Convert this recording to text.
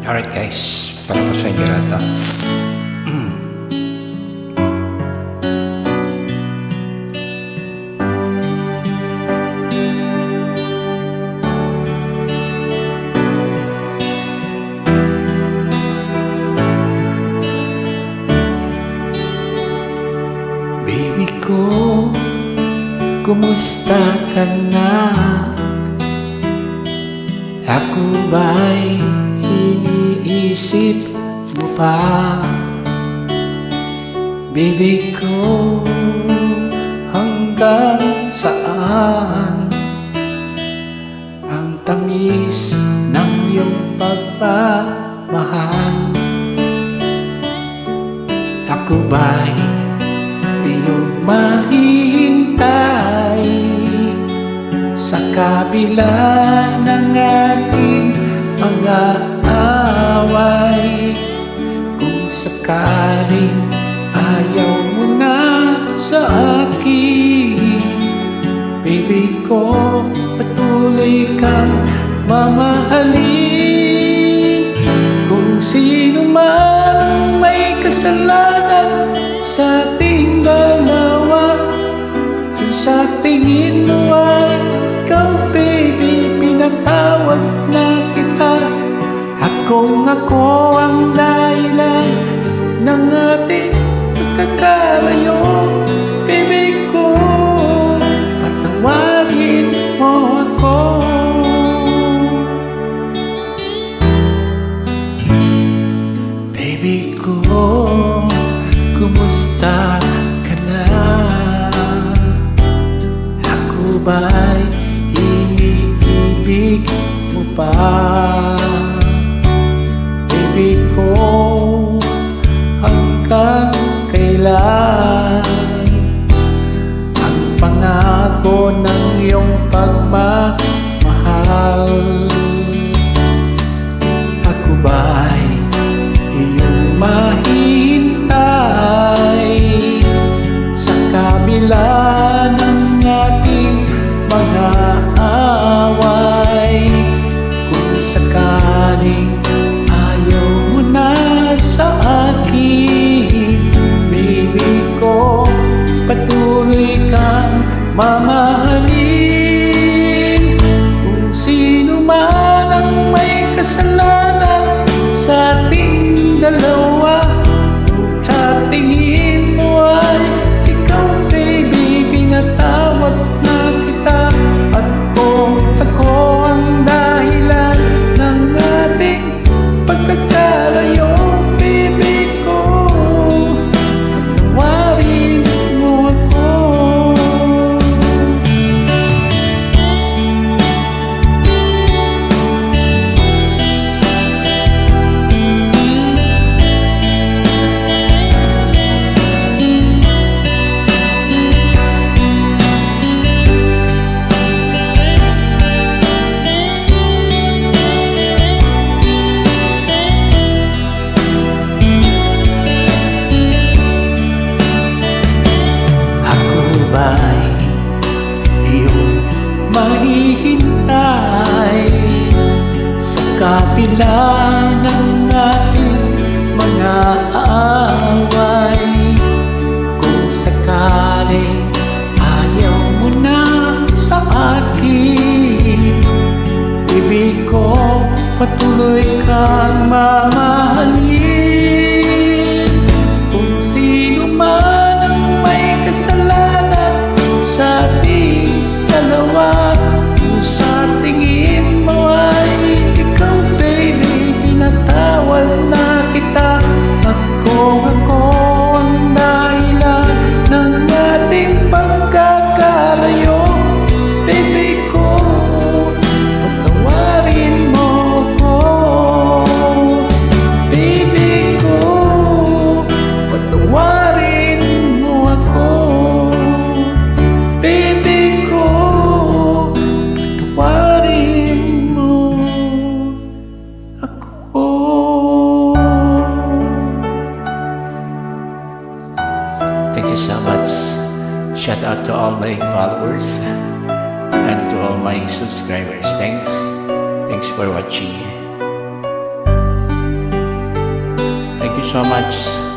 Alright guys, para po sa inyo lahat. Baby ko, kumusta ka na? Ako ba'y iniisip mo pa? Baby ko, hanggang saan ang tamis ng iyong pagmamahal? Ako ba'y iyong mahihintay sa kabila ng ating mga away? Kung sakaling ayaw mo na sa akin, baby ko, patuloy kang mamahalin. Kung sino man may kasalanan sa ating dalawa, kung sa tingin mo ay ikaw, baby, pinatawad na kita. Ako ang dahilan ng ating pagkakalayo. Baby ko, patawarin mo ako. Baby ko, kumusta ka na? Ako ba'y iniibig mo pa? Baby ko, hanggang kailan ang pangako ng iyong pagmamahal? Ako ba'y iyong mahintay sa kabila ng ating mga away? Kung sakaling ayaw mo na sa akin, baby ko, patuloy kang mamahalin. Kung sino man ang may kasalanan sa ating dalawa, sa tingin mo ay ikaw, baby, pinatawad na kita. At kung ako ang dahilan ng ating pagkakalayo, baby ko, patawarin mo ako. Iyong mahihintay sa kabila ng ating mga away. Kung sakaling ayaw mo na sa akin, baby ko, patuloy kang mamahalin. Kung sino man ang may kasalanan sa ating dalawa, kung sa tingin mo ay ikaw, baby, pinatawad na kita. Ako ang dahilan ng ating pagkakalayo. Baby ko, patawarin mo ako. Baby ko, patawarin mo ako. Baby ko, patawarin mo ako. Thank you so much. Shout out to all my followers and to all my subscribers. Thanks for watching. you so much.